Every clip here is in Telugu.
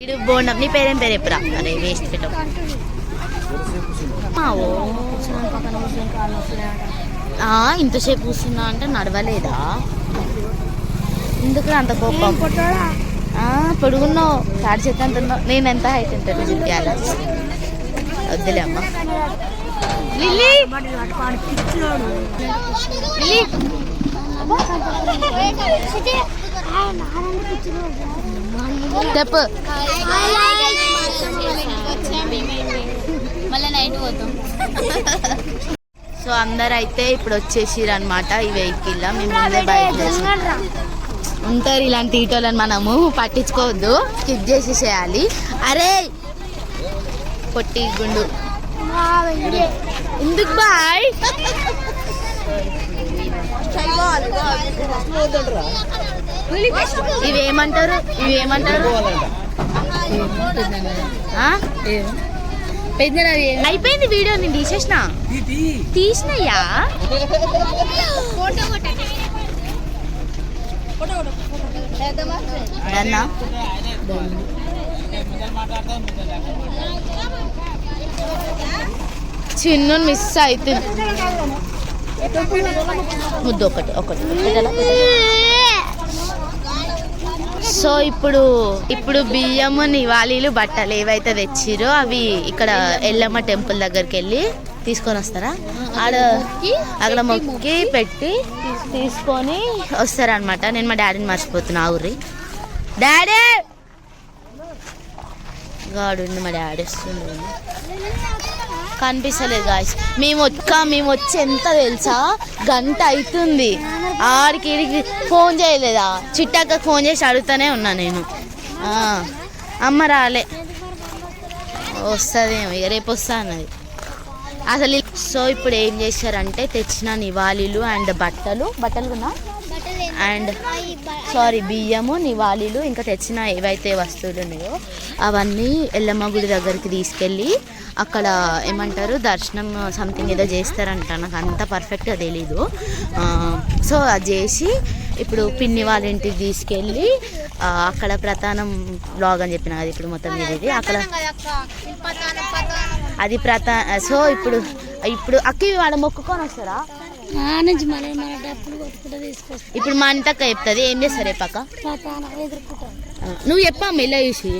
ఇది బోండం. నీ పేరేం పేరు ఎప్పుడా? అరే వేస్ట్ పెట్టు. ఇంతసేపు కూర్చున్నా అంటే నడవలేదా? ఎందుకు అంత కోపం? పొడుగున్నావు, తాడి చెత్త అంత ఉన్నావు. నేను ఎంత హైట్ ఉంటాను చూపించాలి. వద్దులే అమ్మ. లిల్లీ లిల్లీ చెప్పు. మళ్ళీ నైట్ పోతాం. సో అందరు అయితే ఇప్పుడు వచ్చేసిరు అనమాట. ఈ వెహికల్ మేము ముందే బయట ఉంటారు ఇలాంటి ఈటోలను మనము పట్టించుకోవద్దు, స్కిప్ చేసేసేయాలి. అరే పొట్టి గుండు ఎందుకు బాయ్? ఇవేమంటారు? అయిపోయింది వీడియో, నేను తీసినయ్యా. చిన్న మిస్ అవుతుంది. ముద్దు ఒకటి. సో ఇప్పుడు బియ్యము, నివాళీలు, బట్టలు ఏవైతే తెచ్చిరో అవి ఇక్కడ ఎల్లమ్మ టెంపుల్ దగ్గరికి వెళ్ళి తీసుకొని వస్తారా? అక్కడ మొక్కి పెట్టి తీసుకొని వస్తారనమాట. నేను మా డాడీని మర్చిపోతున్నా. ఊరి డాడీ గాడు మా డాడీ వస్తుంది, కనిపిస్తలేదు గాయస్. మేము వచ్చి ఎంత తెలుసా, గంట అవుతుంది. ఆడికి ఫోన్ చేయలేదా? చిట్టాక ఫోన్ చేసి అడుగుతూనే ఉన్నా నేను. అమ్మ రాలే, వస్తుందేమో ఇక రేపు వస్తా అన్నది అసలు. సో ఇప్పుడు ఏం చేశారంటే తెచ్చిన నివాళీలు అండ్ బట్టలు అండ్ బియ్యము, నివాళీలు, ఇంకా తెచ్చిన ఏవైతే వస్తువులు ఉన్నాయో అవన్నీ ఎల్లమ్మ గుడి దగ్గరికి తీసుకెళ్ళి అక్కడ ఏమంటారు దర్శనం సంథింగ్ ఏదో చేస్తారంట. నాకు అంత పర్ఫెక్ట్గా తెలీదు. సో అది చేసి ఇప్పుడు పిన్ని వాళ్ళ ఇంటికి తీసుకెళ్ళి అక్కడ ప్రధానం బ్లాగ్ అని చెప్పిన అది ఇప్పుడు మొత్తం ఇది అక్కడ అది సో ఇప్పుడు అక్కి వాడ మొక్కుకొని వస్తారా? ఇప్పుడు మా అంతక్క చెప్తుంది. ఏం చేస్తారు రేపక్క? నువ్వు చెప్పమ్మా ఇలా చూసి.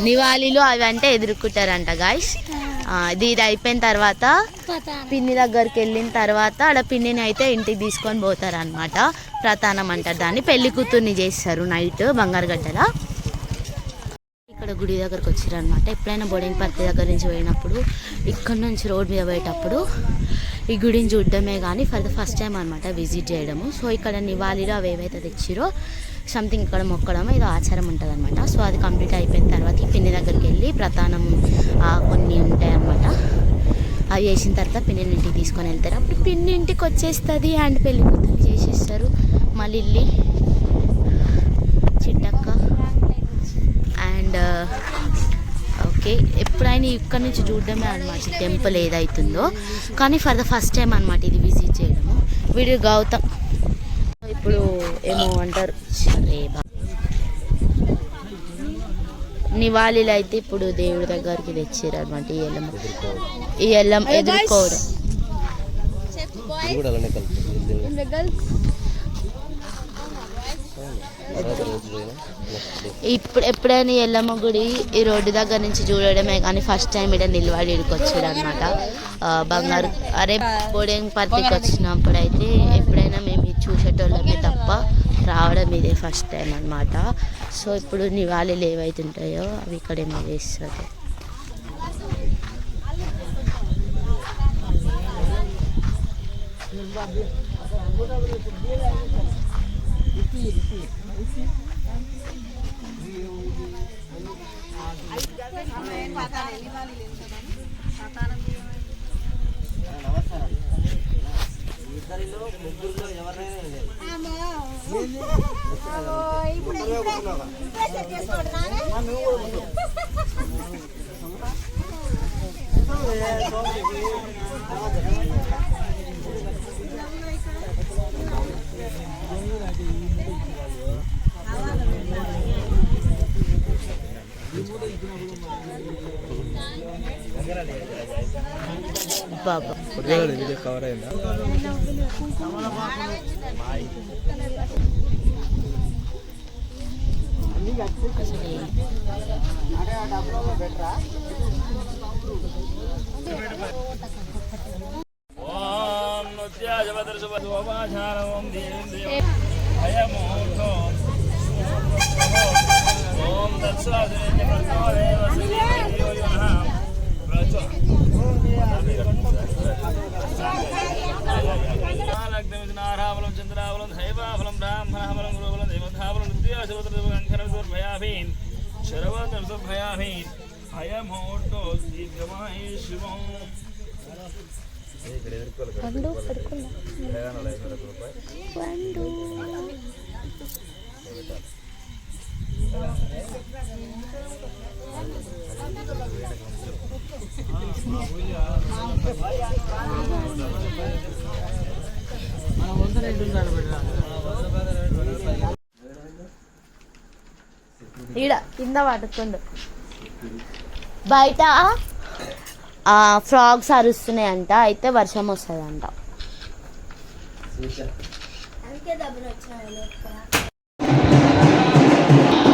నివాళీలు అవి అంటే ఎదుర్కొంటారంట గాయస్. ఇది అయిపోయిన తర్వాత పిన్ని దగ్గరికి వెళ్ళిన తర్వాత ఆడ పిన్నిని అయితే ఇంటికి తీసుకొని పోతారనమాట. ప్రధానం అంటారు దాన్ని. పెళ్లి కూతుర్ని చేస్తారు నైట్ బంగారుగడ్డల. ఇక్కడ గుడి దగ్గరకు వచ్చారనమాట. ఎప్పుడైనా బోడింగ్పర్తి దగ్గర నుంచి పోయినప్పుడు, ఇక్కడ నుంచి రోడ్ మీద పోయేటప్పుడు ఈ గుడిని చూడడమే కానీ ఫర్ ద ఫస్ట్ టైం అనమాట విజిట్ చేయడము. సో ఇక్కడ నివాళీలు అవి ఏవైతే తెచ్చిరో సంథింగ్ ఇక్కడ మొక్కడం ఇది ఆచారం ఉంటుంది అనమాట. సో అది కంప్లీట్ అయిపోయిన తర్వాత ఈ పిన్ని దగ్గరికి వెళ్ళి ప్రధానం కొన్ని ఉంటాయి అనమాట. అవి వేసిన తర్వాత పిన్నిని ఇంటికి తీసుకొని వెళ్తారు. అప్పుడు పిన్ని ఇంటికి వచ్చేస్తుంది అండ్ పెళ్లి కూతురు చేసేస్తారు. మళ్ళీ చిట్టక్క అండ్ ఓకే. ఎప్పుడైనా ఇక్కడ నుంచి చూడడమే అనమాట ఈ టెంపుల్ ఏదైతుందో, కానీ ఫర్ ద ఫస్ట్ టైం అనమాట ఇది విజిట్ చేయడము. వీడియో గౌతమ్ ఇప్పుడు ఏమో అంటారు నివాళీలు అయితే ఇప్పుడు దేవుడి దగ్గరికి తెచ్చారు అనమాట. ఈ ఎల్లమ్మ ఎదుర్కోవడం. ఎప్పుడైనా ఎల్లమ్మ గుడి ఈ రోడ్డు దగ్గర నుంచి చూడడమే కానీ ఫస్ట్ టైం ఇక్కడ నిలబడికి వచ్చాడు అనమాట. బంగారు బోడింగ్పర్తికి వచ్చినప్పుడు అయితే ఎప్పుడైనా మేము చూసేటోళ్ళమే తప్ప రావడం ఇదే ఫస్ట్ టైం అనమాట. సో ఇప్పుడు నివాళీలు ఏవైతే ఉంటాయో అవి ఇక్కడేమో వేస్తారు. బాబా కవర్ అయిందా? నారావలం చంద్రావలం హైవాఫలం బ్రాహ్మణావలం గురువలం దేవతావలం నృత్యాశుభయాభీన్ శరవభయాభీన్ హయమోటో దీర్ఘమాయ శివం. ఈడ కింద పడుతుండు. బయట ఫ్రాగ్స్ అరుస్తున్నాయంట, అయితే వర్షం వస్తుందంట.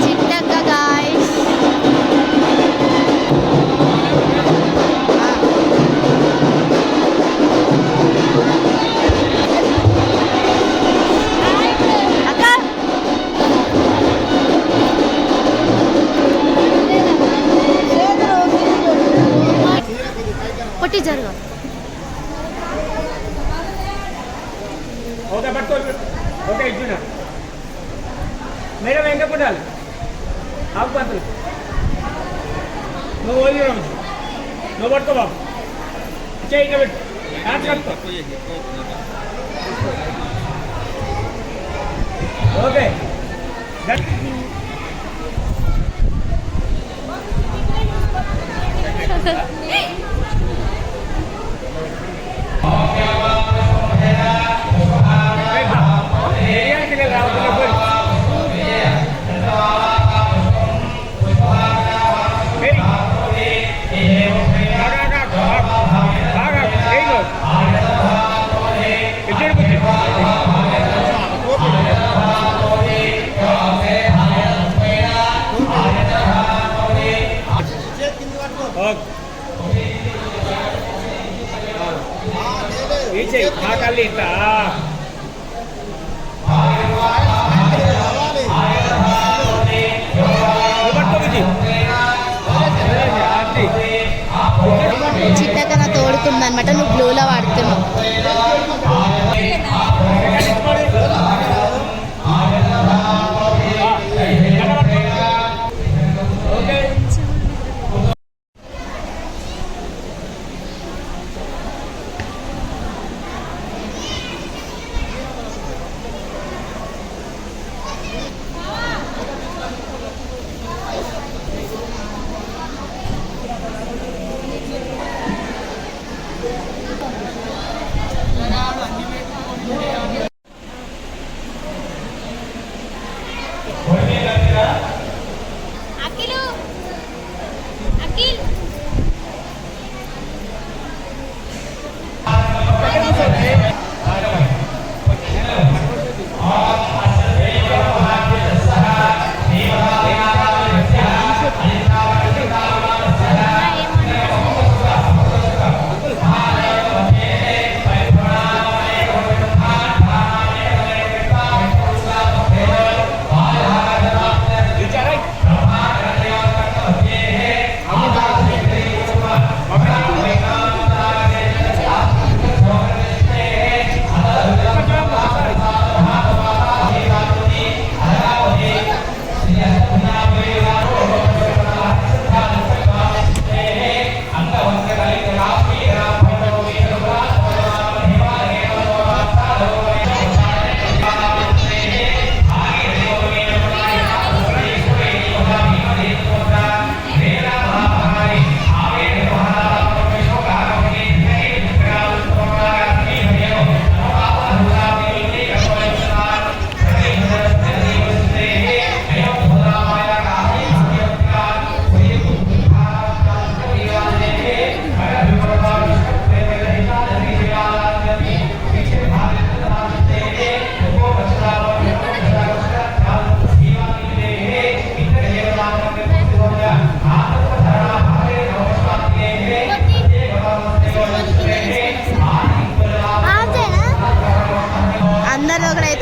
చిట్టక్క గాయ్స్, పొట్టి జరుగు. ఓకే పట్టుకో. ఓకే ఇచ్చిన మేడం ఇంకా పుట్టాలి ఆకుపత్రులు నువ్వు ఓడి నువ్వు పట్టుకో బాబు. చేయి ఇంకా పెట్టు. ఓకే కాకలితా చిట్టక్క నా తోడుకుందనమాట, నువ్వు బ్లూలో వాడుతున్నావు.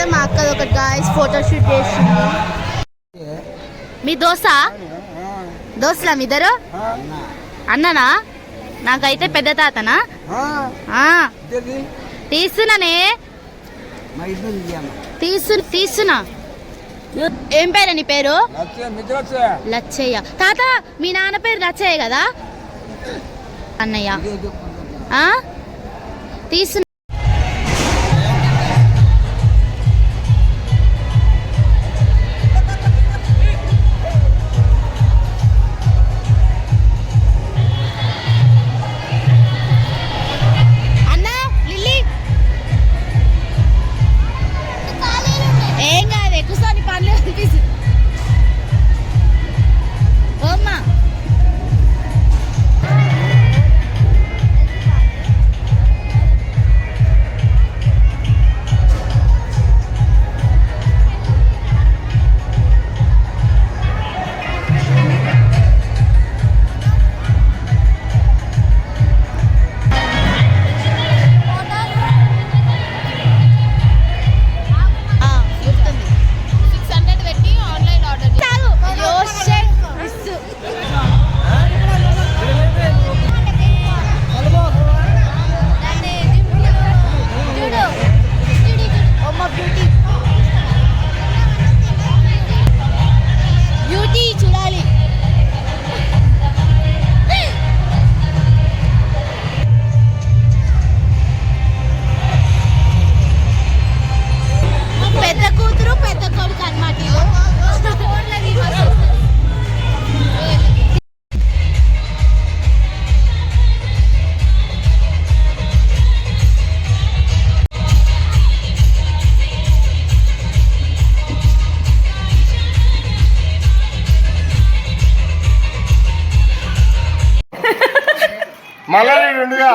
అయితే మా అక్కది ఒకటి గాయస్ ఫోటోషూట్ చేస్తుంది. మీ దోస్తులా మీ ఇద్దరు? అన్ననా? నాకైతే పెద్ద తాతనా? తీస్తున్నానే, తీస్తున్నా. ఏం పేరు నీ పేరు? లచ్చయ్య. తాత మీ నాన్న పేరు లచ్చయ్య కదా? అన్నయ్య తీస్తున్నా. ఏం కాదు, ఎక్కువసారి పనులు అనిపిస్తుంది. ఓమ్మా మల్లారెడ్డి ఉండుగా,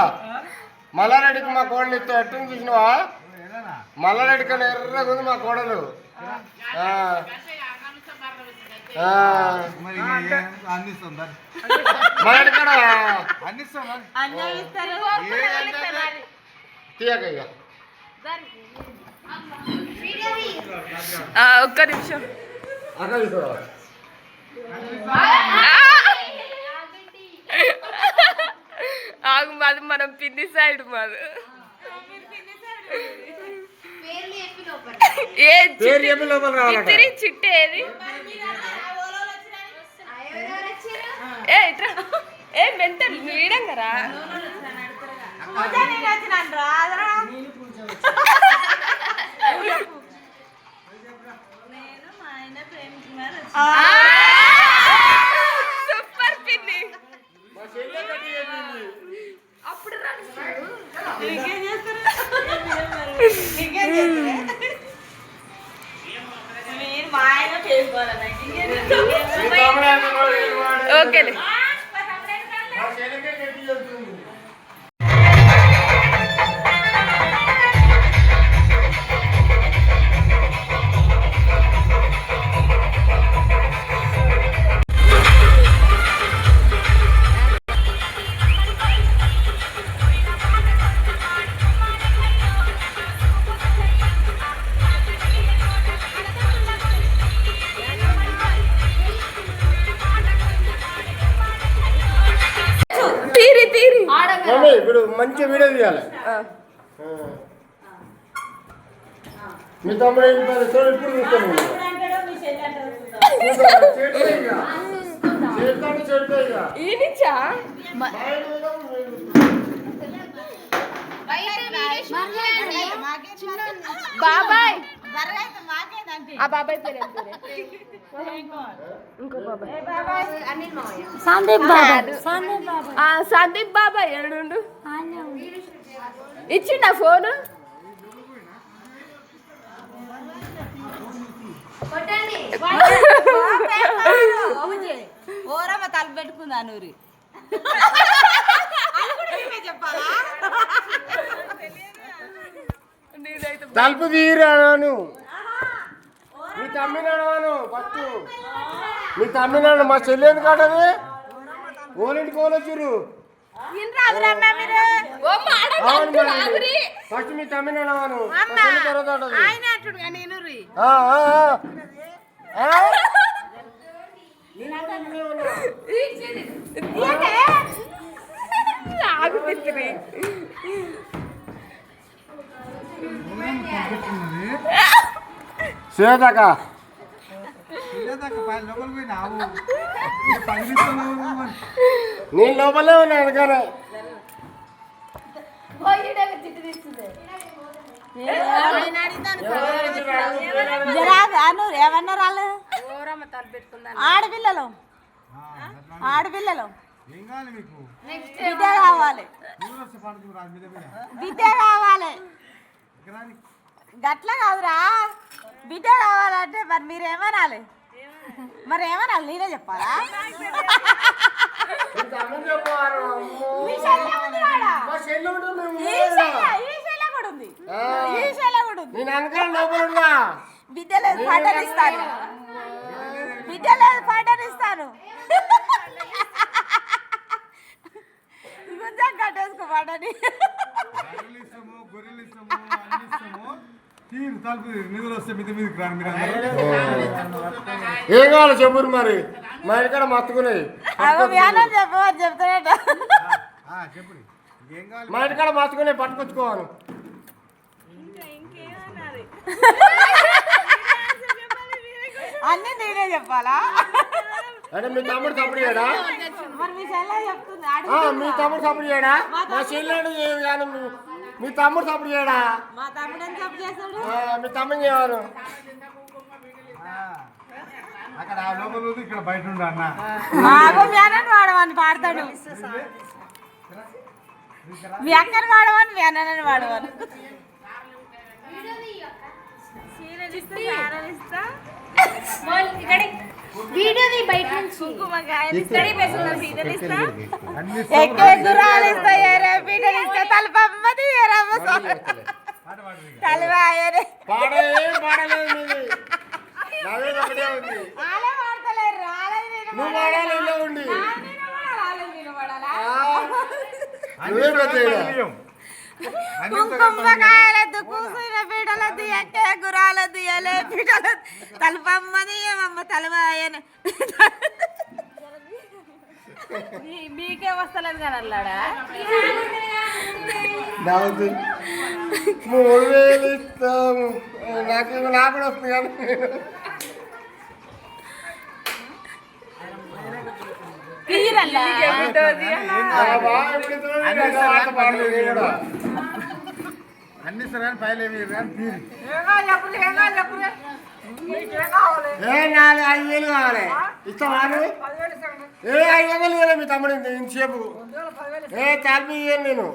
మల్లారెడ్డికి మా కోడలు ఇస్తే ఎట్టు చూసినావా? మల్లారెడ్డి కన్నా ఎర్రగా ఉంది మా కోడలు. తీయక ఒక్క నిమిషం ఆగు, మాది మనం పిన్ని సైడ్ మాది. చిట్టే ఏది? ఏ మెంటల్ వీడం కదా. సూపర్ పిన్ని. అప్పుడు ఓకేలే. ఇప్పుడు మంచి వీడియో తీయాలి. మీ తమ్ముడు ఇప్పుడు చూస్తాను. బాబాయ్ ఆ బాబాయ్ పేరు ఇంకో బాబాయ్ సందీప్ బాబాయ్ ఎడుండు ఇచ్చిండా ఫోను? ఓరమ్మ తల పెట్టుకుందా నూరి తలుపు తీరాను. మీ తమ్మినాను ఫస్ట్, మీ తమ్మినాడు మా చెల్లి ఎందుకు ఆడది? ఓలింటికి ఓలొచ్చిర్రు. అవును మరి. ఫస్ట్ మీ తమ్మిన తర్వాత ఉంటది. శ్వేతక నేను లోపలే ఉన్నా అందుకనే ఏమన్నారు వాళ్ళు ఆడపిల్లలు బిడ్డ కావాలి బిడ్డ కావాలి గట్ల కాదురా బిడ్డ కావాలంటే మరి మీరేమనాలి మరి ఏమనాలి నేనే చెప్పాలా నేను అనుకోని లోపల ఉన్నా బిడ్డ లేదు పాటలు ఇస్తాను బిడ్డ లేదు పాటలు ఇస్తాను కొంచెం కట్టేసుకో పాటని ఏం కావాలి చెప్పురు మరి మా ఇక్కడ మత్తుకున్నాయి చెప్పమని చెప్తాడట మా ఇంటికాడ మత్తుకున్నాయి పట్టుకొచ్చుకోవాలి అన్నీ నేనే చెప్పాలా అంటే మీ తమ్ముడు సపోర్ట్ చేయడా మరి మీ చెల్లె చెప్తుంది మీ తమ్ముడు సపోర్ట్ చేయడా మా చెల్లెడు చేయదు కానీ మీ తమ్ముడు సపోర్ట్ చేయడా మా తమ్ముడు ఎంత తప్పు చేస్తాడు మీ తమ్ముడు చేయను అక్కడ ఆ లోపల ఉంది, ఇక్కడ బయట ఉండు అన్న. మాకు మీ అన్నని వాడమని పాడతాడు మీ అక్కని వాడమని మీ అన్నని వాడమని ఎక్కే గుర్రాలు ఇస్తాయరే పీటలు ఇస్తా తలపమ్మది తలవాయరే నువ్వు వాడాలి ఇలా ఉండి కుంకుమకాయలద్దు కూసిన పీటలద్దు ఎక్కే గుర్రాలద్దు ఎలే పీటలు తలపమ్మది అమ్మ తలవాయని మీకే వస్తలేదు కదా అల్లాడా 3000 ఇస్తాము నాకు కూడా వస్తుంది కానీ అన్ని సరే పైలు ఏమి కానీ తీరి 5,000 కావాలి ఇస్తావా 5,000 మీ తమ్ముడు ఇంతసేపు చాలు ఇయ్యాను నేను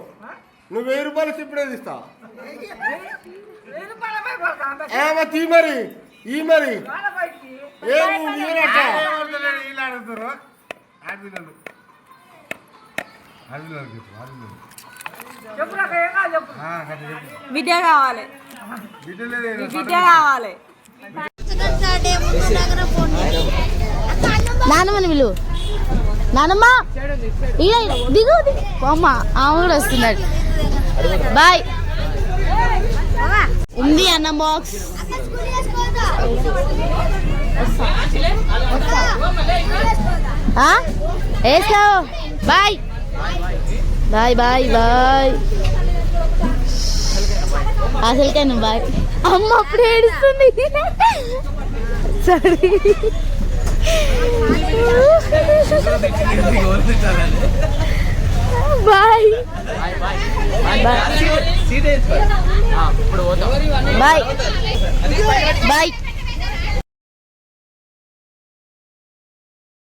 నువ్వు 1000 రూపాయలు ఇప్పుడే ఇస్తావు తీ మరి ఈ మరి వీళ్ళు అడుగుతారు ఆడపిల్లలు బిడ్డ కావాలి బిడ్డ కావాలి నానమ్మని విలు నానమ్మ దిగు అమ్మ ఆమె కూడా వస్తున్నాడు బాయ్ ఉంది అన్న బాక్స్ వేసావు బాయ్ బాయ్ బాయ్ బాయ్ అసలుకే నువ్వు బాయ్ అమ్మ అప్పుడు ఏడుస్తుంది సరే బాయ్ బాయ్ బాయ్